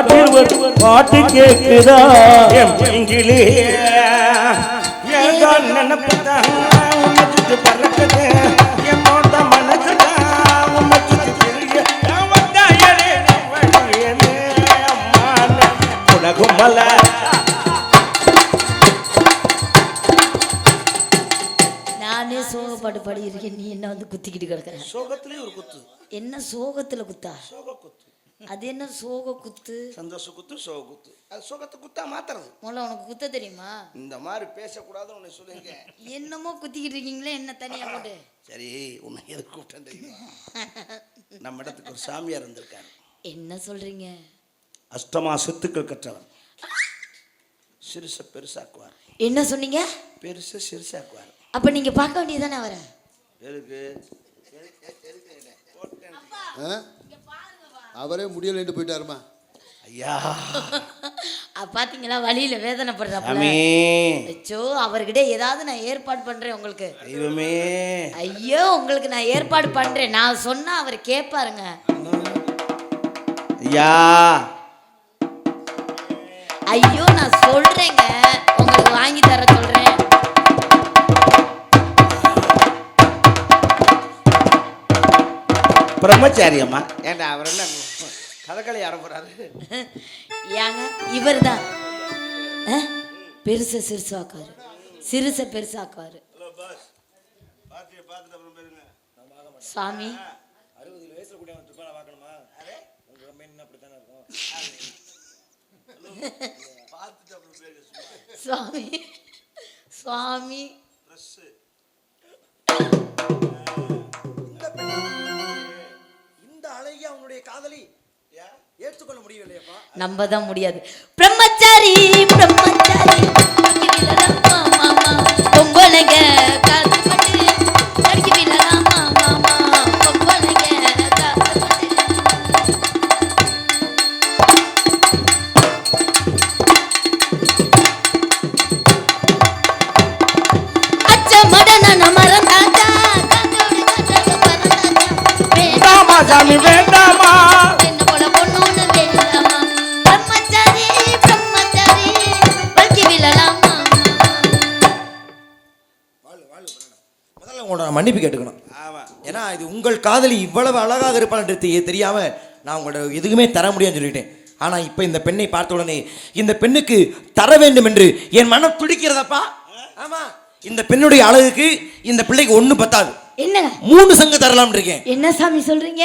காட்டில் ஒரு பாட்டு கேக்குதா என் பைங்கிலே ஏதோ நினைப்பதான் உன்னை சுத்தி பறக்குது என் மோட்ட மனசுதான் உன்னை சுத்தி திரிய வந்தாயலே வழியலே அம்மான குணகுமல நானே சோகப்பாட்டு பாடி இருக்கேன், நீ என்ன வந்து குத்திக்கிட்டு கிடக்குற? சோகத்திலே ஒரு குத்து. என்ன சோகத்துல குத்தா? சோக குத்து. அது என்ன சோக குத்து? சந்தோஷ குத்து, சோக குத்து. அது சோகத்தை குத்தா மாத்துறது. முதல்ல உனக்கு குத்த தெரியுமா? இந்த மாதிரி பேசக்கூடாதுன்னு உன்னை சொல்லுங்க. என்னமோ குத்திக்கிட்டு இருக்கீங்களே, என்ன தனியா போட்டு? சரி, உன்னை எதுக்கு கூப்பிட்டேன் தெரியுமா? நம்ம இடத்துக்கு ஒரு சாமியார் இருந்திருக்காரு. என்ன சொல்றீங்க? அஷ்டமா சித்துக்கள் கற்றவர். சிறுச பெருசாக்குவார். என்ன சொன்னீங்க? பெருச சிறுசாக்குவார். அப்ப நீங்க பார்க்க வேண்டியதானே அவரை? எதுக்கு? அவரே முடியலன்னு போயிட்டாருமா. ஐயா பாத்தீங்களா, வழியில வேதனைப்படுறாங்க. ஐயோ, அவர்கிட்ட ஏதாவது நான் ஏற்பாடு பண்றேன் உங்களுக்கு. தெய்வமே, ஐயோ உங்களுக்கு நான் ஏற்பாடு பண்றேன். நான் சொன்னா அவர் கேட்பாருங்க. ஐயா ஐயோ நான் சொல்றேங்க, உங்களுக்கு வாங்கி தர சொல்றேன். பிரம்மச்சாரி அம்மா. ஏண்டா அவர் என்ன கதகளி ஆரம்பறாரு? ஏங்க இவர் தான் பெருச சிறுசாக்காரு, சிறுச பெருசாக்காரு. சாமி 60 வயசுல கூட துப்பால பார்க்கணுமா? உங்க கம்பெனி அப்படித்தானே இருக்கும். சுவாமி சுவாமி இந்த அழகிய அவனுடைய காதலி ஏற்றுக்கொள்ள முடியவில்லையப்பா. நம்பதான் முடியாது. பிரம்மச்சாரி பிரம்மச்சாரி மாமா பொம்பளைங்க காத்துப்பட்டு அடிக்கி விடலாம் மாமா பொம்பளைங்க காத்துப்பட்டு. அச்சமடன மறந்தாச்சா கண்டோடு கண்டது பறந்தாச்சா வேண்டாமா சாமி வேண்டாமா என்ன போல பொண்ணு வேண்டாமா பிரம்மச்சாரி பிரம்மச்சாரி பல்கி விழலாம் முதல்ல உங்களோட மன்னிப்பு கேட்டுக்கணும். ஆமா. ஏன்னா இது உங்கள் காதலி இவ்வளவு அழகாக இருப்பான்றது தெரியாம நான் உங்களோட எதுவுமே தர முடியாதுன்னு சொல்லிட்டேன். ஆனா இப்ப இந்த பெண்ணை பார்த்த உடனே இந்த பெண்ணுக்கு தர வேண்டும் என்று என் மனம் துடிக்கிறதப்பா. ஆமா, இந்த பெண்ணுடைய அழகுக்கு இந்த பிள்ளைக்கு ஒண்ணு பத்தாது. என்னங்க 3 சங்கம் தரலாம் இருக்கேன். என்ன சாமி சொல்றீங்க?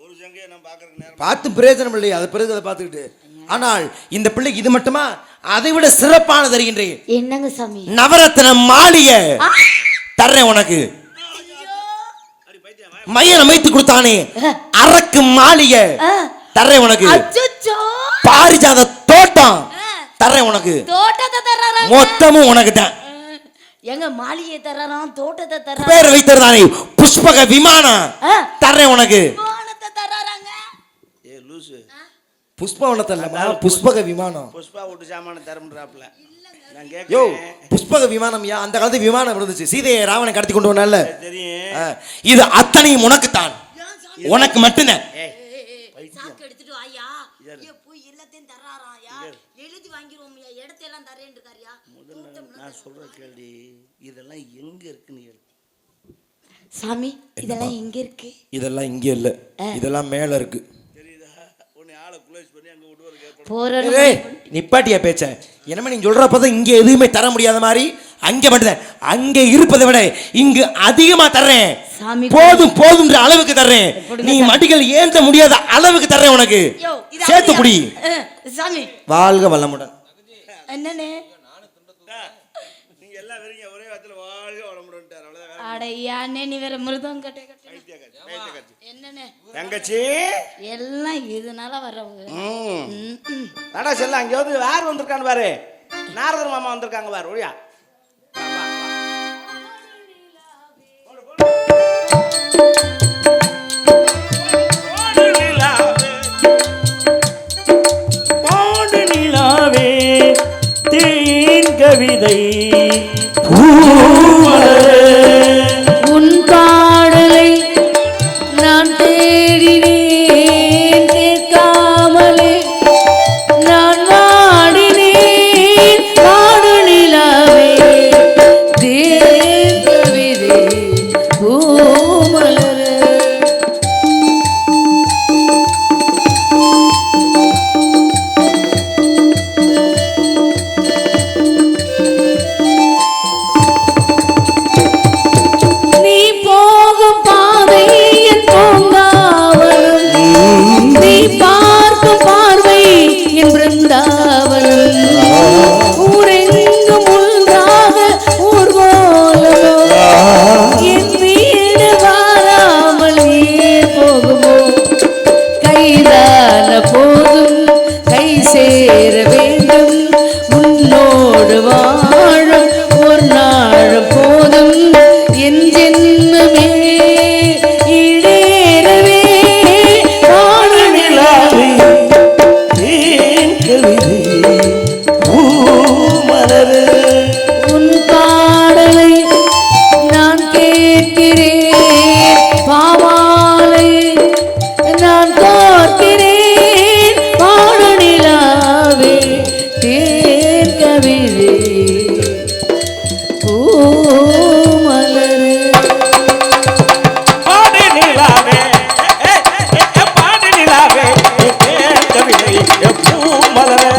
ஒரு சங்கையை நான் பார்க்கறதுக்கு நேரம் பார்த்து பிரயோஜனம் இல்லையா? அது பிறகு அதை பார்த்துக்கிட்டு. ஆனால் இந்த பிள்ளைக்கு இது மட்டுமா, அதை விட சிறப்பான தருகின்றேன். என்னங்க சாமி? நவரத்ன மாளிகை தர்றேன் உனக்கு. மையன் அமைத்து கொடுத்தானே அரக்கு மாளிகை தர்றேன் உனக்கு. அச்சச்சோ, பாரிஜாத தோட்டம் தர்றேன் உனக்கு. தோட்டத்தை தர்றாராம். மொத்தமும் உனக்கு தான். எங்க மாளிகை தர்றாராம், தோட்டத்தை தர்றாராம். பேர் வைத்திருந்தானே புஷ்பக விமானம் தர்றேன் உனக்கு. விமானத்தை தர்றாராங்க. ஏ லூசு, புஷ்பவனத்தை இல்லம்மா, புஷ்பக விமானம். புஷ்பா விட்டு சாமான தரமுன்றாப்ல. நான் யோ, கேட்கிறேன். புஷ்பக விமானம் யா, அந்த காலத்து விமானம் இருந்துச்சு. சீதையை ராவணை கடத்தி கொண்டு வந்தால. தெரியும். இது அத்தனையும் உனக்குத்தான், உனக்கு மட்டும்தான். சாக்கு எடுத்துட்டு வாயா. போய் எல்லாத்தையும் தர்றாராயா. எழுதி வாங்கிடுவோம்யா, இடத்தையெல்லாம் தரேன்னு இருக்காருயா. நான் சொல்ற கேள்வி, இதெல்லாம் எங்க இருக்குன்னு கேளு. சாமி இதெல்லாம் எங்க இருக்கு? இதெல்லாம் இங்க இல்ல, இதெல்லாம் மேல இருக்கு. தெரியுதா? உன்னை ஆளை க்ளோஸ் பண்ணி அங்க விட்டு ஒரு கேட்போம். போற நிப்பாட்டியா பேச்ச? என்னமே நீங்க சொல்றப்பதான் இங்க எதுவுமே தர முடியாத மாதிரி அங்க மட்டும். அங்க இருப்பதை விட இங்கு அதிகமா தர்றேன். சாமி போதும் போதும்ன்ற அளவுக்கு தர்றேன். நீ மடிகள் ஏந்த முடியாத அளவுக்கு தர்றேன் உனக்கு. சேர்த்து குடி. சாமி வாழ்க வளமுடன். என்னனே நீங்க எல்லாம் வரீங்க ஒரே வாரத்துல வாழ்க வளமுடன்ட்டார். அவ்வளவுதான். அடையா நீ வேற மிருதம் கட்டே என்னனே தங்கச்சி எல்லாம் இதனால வரவங்க. நடா செல்ல அங்க வந்து யார் வந்திருக்கான்னு பாரு. நாரதர் மாமா வந்திருக்காங்க பாரு. ஒழியா கவிதை உன் பாடலை நான் தேடினேன் கேட்காமலே கேட்கிறேன் பாமாலை நான் கோர்க்கிறேன் பாடநிலாவே தேன் கவிழே பூமலரே. பாடு நிலாவே பாடு நிலாவே கவிதை பூமலரே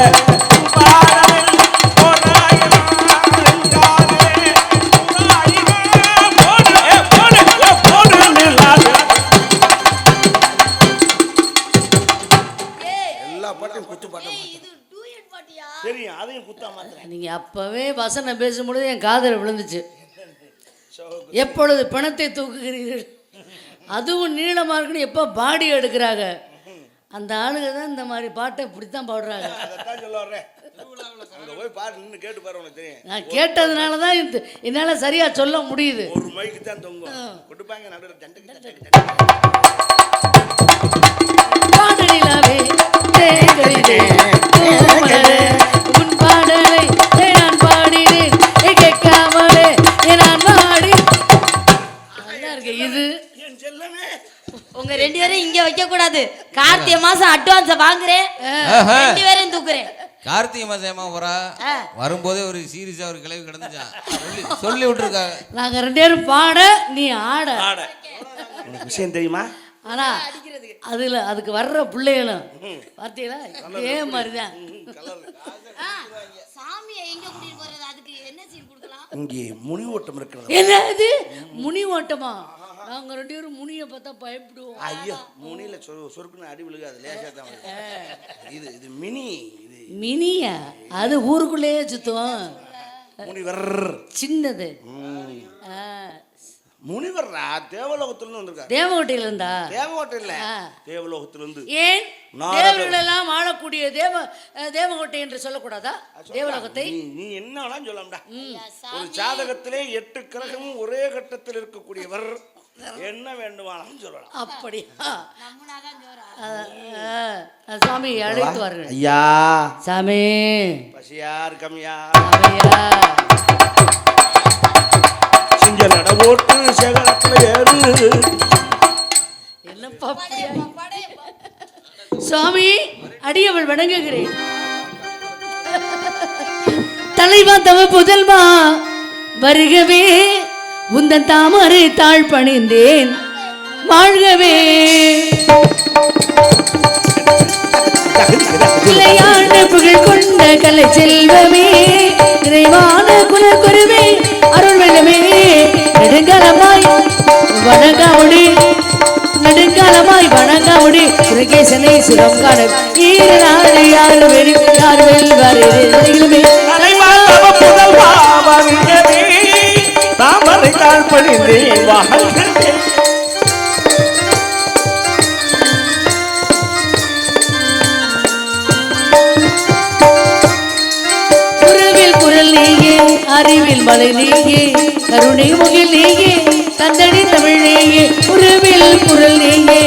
இது டூயட் பாட்டியா? தெரியும், அதையும் குத்தா மாத்திரம். நீங்க அப்பவே வசனம் பேசும்பொழுது என் காதல விழுந்துச்சு. எப்பொழுது பிணத்தை தூக்குகிறீர்கள், அதுவும் நீளமா இருக்குன்னு எப்போ பாடி எடுக்கிறாங்க, அந்த ஆளுங்க தான் இந்த மாதிரி பாட்டை இப்படித்தான் பாடுறாங்க. அதைத்தான் சொல்ல வர்றேன். அங்க போய் பாட்டு நின்று கேட்டு பாரு, உனக்கு தெரியும். நான் கேட்டதுனால தான் என்னால் சரியா சொல்ல முடியுது. ஒரு மைக்கு தான் தொங்கும், கொடுப்பாங்க நடுவில் பாடலிலாவே தேங்கரிதே பூமலரே உன் பாடலை நான் பாடினேன் கேட்காமலே நான் பாடி. நல்லா இருக்கு இது. என் செல்லமே. உங்க ரெண்டு பேரும் இங்க வைக்க கூடாது. கார்த்திகை மாசம் அட்வான்ஸ் வாங்குறேன், ரெண்டு பேரும் தூக்குறேன். கார்த்திகை மாசம் ஏமா போறா வரும்போதே ஒரு சீரியஸா ஒரு கிளவி கிடந்துச்சான் சொல்லி விட்டுருக்காங்க. நாங்க ரெண்டு பேரும் பாட நீ ஆட. உனக்கு விஷயம் தெரியுமா? ஆனா அதுல அதுக்கு வர்ற பிள்ளைகளும் பார்த்தீங்களா இதே மாதிரிதான். சாமியை எங்க கூட்டிட்டு போறது, அதுக்கு என்ன சீன் கொடுக்கலாம்? இங்கே முனி ஓட்டம் இருக்கிறது. என்னது முனி ஓட்டமா? நாங்க ரெண்டு பேரும் முனியை பார்த்தா பயப்படுவோம். ஐயோ, முனியில சொருக்குன்னு அடி விழுகாது, லேசா தான் வருது. இது இது மினி. இது மினியா? அது ஊருக்குள்ளேயே சுத்துவோம். முனிவர் சின்னது. முனிவர்ரா தேவலோகத்துல இருந்து வந்திருக்காரு. தேவகோட்டையில இருந்தா? தேவகோட்டை இல்ல, தேவலோகத்துல இருந்து. ஏன் தேவர்கள் எல்லாம் ஆளக்கூடிய தேவகோட்டை என்று சொல்லக்கூடாதா தேவலோகத்தை? நீ என்ன வேணாலும் சொல்லலாம்டா. ஒரு ஜாதகத்திலே 8 கிரகமும் ஒரே கட்டத்தில் இருக்கக்கூடியவர், என்ன வேண்டுமானாலும் சொல்லலாம். அப்படியா? சாமி அழைத்து வாருங்கள். ஐயா சாமி பசியா இருக்கம்யா. ஐயா சிங்க நட ஓட்டு சேகரத்துல ஏறு. என்னப்பா சுவாமி அடியவள் வணங்குகிறேன். தலைவா தவ புதல்வா வருகவே, உந்தன் தாமரை தாழ் பணிந்தேன் வாழ்கவே. விளையாட புகழ் கொண்ட கலை செல்வமே, நிறைவான குலக்குருவே அருள் வெள்ளமே. நெடுங்காலமாய் வணங்காமுடி, நெடுங்காலமாய் வணங்காமுடி சுரகேசனை சுரம் காண ஈர நாடு யார் வெறி யார் வெல்வாரே. தாமரை தாழ் பணிந்தேன் வாழ்கவே. அறிவில் மலை நீயே, கருணை முகில் நீயே, தந்தடி தமிழ் நீயே. உருவில் குரல் நீயே,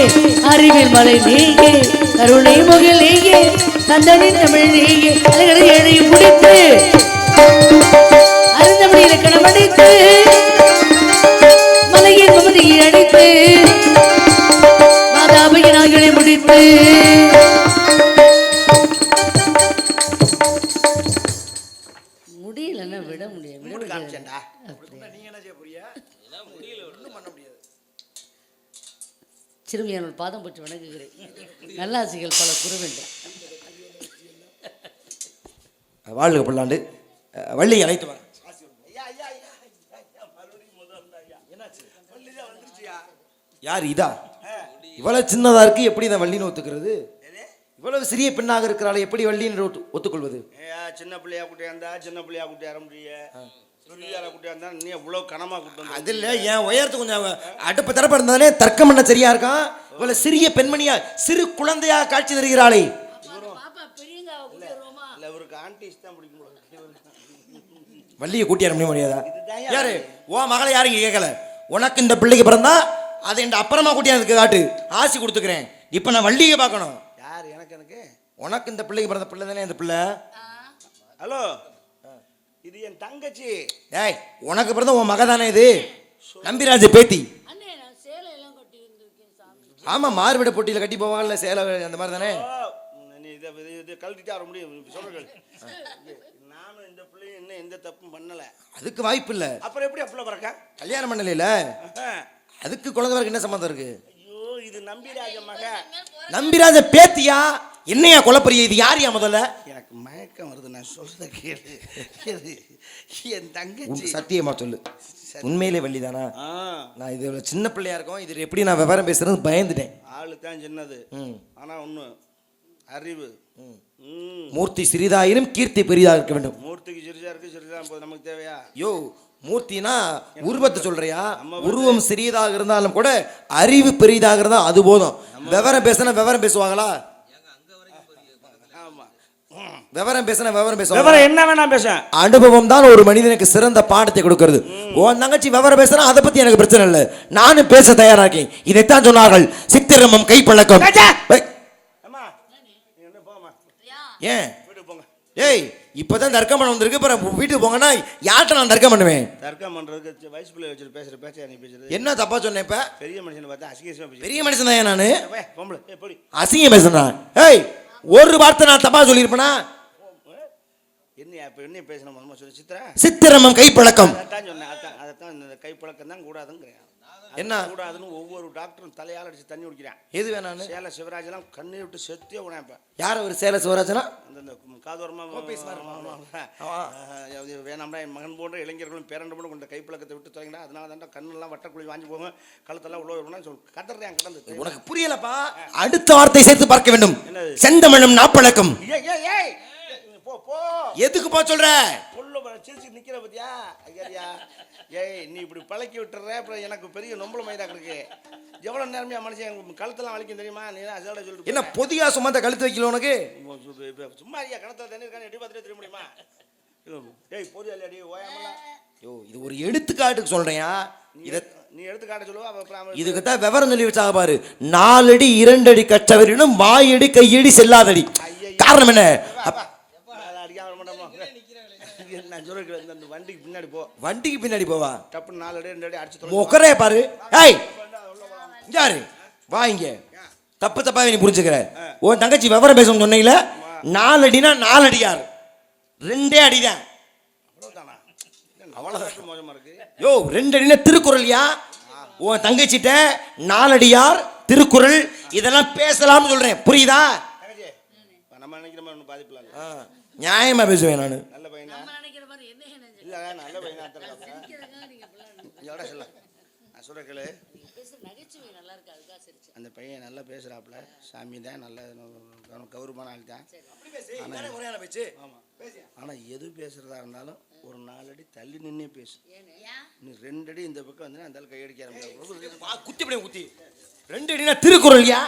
அறிவில் மலை நீயே, கருணை முகில் நீயே, தந்தடி தமிழ் நீயே. அலைகளை எழுதி முடித்து அருந்தமணி இலக்கணம் அடித்து மலையின் மமதியை அடித்து மாதாபையின் ஆகியோரை முடித்து முடியலன்னா விட முடியாது. சிறுமியானோட பாதம் போட்டு வணங்குகிறேன். நல்லாசிகள் பல குருவென்றார். வாழ்க பல்லாண்டு. வள்ளி அழைத்து வாங்க. யார் இதா? இவ்வளவு சின்னதா இருக்கு, எப்படி இந்த வள்ளின்னு ஒத்துக்கிறது? இவ்வளவு சிறிய பெண்ணாக இருக்கிறாள், எப்படி வள்ளின்னு ஒத்துக்கொள்வது? சின்ன பிள்ளையா குட்டியா இருந்தா சின்ன பிள்ளையா குட்டியா முடிய, குட்டியா இருந்தா நீ எவ்வளவு கனமா குட்டும். அது இல்ல, என் உயரத்து கொஞ்சம் அடுப்பு தரப்ப இருந்தாலே தர்க்கம் பண்ண சரியா இருக்கான். இவ்வளவு சிறிய பெண்மணியா சிறு குழந்தையா காட்சி தருகிறாளே. வள்ளியை கூட்டியார முடியாதா? யாரு ஓ மகளை யாரும் இங்க கேட்கல. உனக்கு இந்த பிள்ளைக்கு பிறந்தா அதை என் அப்புறமா கூட்டியாதுக்கு காட்டு, ஆசி கொடுத்துக்கிறேன். இப்ப நான் வள்ளியை பார்க்கணும். யாரு? எனக்கு உனக்கு இந்த பிள்ளைக்கு பிறந்த பிள்ளை தானே இந்த பிள்ளை. ஹலோ, இது என் தங்கச்சி. ஏய், உனக்கு பிறந்த உன் மக தானே இது? நம்பிராஜ பேத்தி. அண்ணே நான் சேலை எல்லாம் கட்டி இருந்திருக்கேன் சாமி. ஆமா, மாறுவிட போட்டியில கட்டி போவாங்கல்ல சேலை, அந்த மாதிரி தானே. நீ இதை கழட்டிட்டு வர முடியும் சொல்றீங்க. நானும் இந்த பிள்ளையும் இன்னும் எந்த தப்பும் பண்ணல. அதுக்கு வாய்ப்பு இல்ல. அப்புறம் எப்படி அப்பல பறக்க? கல்யாணம் பண்ணல. அதுக்கு குழந்தை வரைக்கும் என்ன சம்பந்தம் இருக்கு? ஐயோ, இது நம்பிராஜ மக. நம்பிராஜ பேத்தியா? என்னையா குழப்பறிய? இது யாரியா முதல்ல? எனக்கு மயக்கம் வருது, நான் சொல்றத கேளு. என் தங்கச்சி. சத்தியமா சொல்லு, உண்மையிலே வள்ளிதானா? நான் இது சின்ன பிள்ளையா இருக்கும், இது எப்படி நான் விவரம் பேசுறது பயந்துட்டேன். ஆளு தான் சின்னது, ஆனா ஒண்ணு அறிவு. மூர்த்தி சிறிதாயினும் கீர்த்தி பெரிதா இருக்க வேண்டும். மூர்த்திக்கு சிறிதா இருக்கு, சிறிதா போது நமக்கு தேவையா? யோ, மூர்த்தினா உருவத்தை சொல்றியா? உருவம் சிறியதாக இருந்தாலும் கூட அறிவு பெரிதாக இருந்தா அது போதும். விவரம் பேசினா விவரம் பேசுவாங்களா? விவரம் பேசினா விவரம் பேசுவாங்க. என்ன வேணா பேச. அனுபவம் தான் ஒரு மனிதனுக்கு சிறந்த பாடத்தை கொடுக்கிறது. உன் தங்கச்சி விவரம் பேசுனா அதை பத்தி எனக்கு பிரச்சனை இல்லை, நானும் பேச தயாராக்கேன். இதைத்தான் சொன்னார்கள், சித்திரமும் கைப்பழக்கம். ஏன்? ஏய், இப்பதான் தர்க்கம் பண்ண வந்திருக்கு, வீட்டுக்கு போங்கன்னா யார்கிட்ட நான் தர்க்கம் பண்ணுவேன்? தர்க்கம் பண்றதுக்கு வயசு பிள்ளை வச்சுட்டு பேசுற பேச்ச நீ பேசுறது என்ன தப்பா சொன்னேன்? இப்ப பெரிய மனுஷனை பார்த்தா அசிங்கமா பேசுற. பெரிய மனுஷன் தான் நானு. பொம்பளை போடி. அசிங்கம் பேசுனா? ஏய், ஒரு வார்த்தை நான் தப்பா சொல்லியிருப்பேனா? என்ன இப்ப என்ன பேசணும் சொல்லு. சித்திரா சித்திரமும் கைப்பழக்கம் அதான் சொன்னேன். அதான் இந்த கைப்பழக்கம் தான் கூடாதுங்கிறேன். என்ன கூடாதுன்னு ஒவ்வொரு டாக்டரும் தலையால் அடிச்சு தண்ணி குடிக்கிறான். எது வேணான்னு? சேலை சிவராஜ் எல்லாம் கண்ணீர் விட்டு செத்தே உனப்ப. யார் அவர்? சேலை சிவராஜனா? அந்த காதோரமா வேணாம்டா, என் மகன் போன்ற இளைஞர்களும் பேரண்ட போல கொண்ட கைப்பழக்கத்தை விட்டு தொடங்கினா, அதனால தான் கண்ணெல்லாம் வட்டக்குழி வாங்கி போங்க, கழுத்தெல்லாம் உள்ள வரும்னா சொல்லி கதறேன் கடந்து. உனக்கு புரியலப்பா? அடுத்த வார்த்தை சேர்த்து பார்க்க வேண்டும். செந்தமிழும் நாப்பழக்கம். போ போ. எதுக்கு போ சொல்ற? சிரிச்சு நிக்கிற பத்தியா? ஐயா, ஏய் நீ இப்படி பழக்கி விட்டுற, அப்புறம் எனக்கு பெரிய நொம்பல மயிரா இருக்கு. எவ்வளவு நேரமையா மனுஷன் கழுத்தெல்லாம் வலிக்கும் தெரியுமா? நீ அதோட சொல்லிட்டு என்ன பொதியா சும்மா அந்த கழுத்து வைக்கல உனக்கு? சும்மா ஐயா, கணத்துல தண்ணி இருக்கான்னு எட்டி பார்த்துட்டு தெரிய முடியுமா? ஏய் பொதியா இல்லையாடி ஓயாமலாம். யோ, இது ஒரு எடுத்துக்காட்டுக்கு சொல்றியா? இத நீ எடுத்துக்காட்ட சொல்லுவா. இதுக்கு தான் விவரம் சொல்லி வச்சாக பாரு. 4 அடி 2 அடி கற்றவரினும் வாயடி கையடி செல்லாதடி. காரணம் என்ன? நான் சொல்றேன், வண்டிக்கு பின்னாடி போ. வண்டிக்கு பின்னாடி போவா? டப்புன்னு 4 அடி 2 அடி அடிச்சு முகரே பாரு. ஏய் யாரு வா இங்க. தப்பு தப்பா நீ புரிஞ்சுக்கிற. உன் தங்கச்சி விவரம் பேசணும் சொன்னீங்கள, 4 அடினா 4 அடியார், 2 அடிதான். அவ்வளவுதானா? அவ்வளவுதான் மோசமா இருக்கு. யோ, 2 அடினா திருக்குறள்யா. உன் தங்கச்சிட்ட 4 அடியார், திருக்குறள் இதெல்லாம் பேசலாம்னு சொல்றேன், புரியுதா? நம்ம நினைக்கிற மாதிரி ஒன்றும் பாதிப்பில்ல. நியாயமா பேசுவேன் நானு. நல்ல பையனா? இல்ல நல்ல பையனா சொல்ல. நான் சொல்ற கேளு. அந்த பையன் நல்லா பேசுறாப்புல, சாமி தான் நல்ல கௌரவமான ஆள் தான். ஆனா எது பேசுறதா இருந்தாலும் ஒரு 4 அடி தள்ளி நின்னே பேசு. நீ 2 அடி இந்த பக்கம் வந்து அந்த கையடிக்க ஆரம்பிச்சு குத்தி 2 அடினா திருக்குறள்யா.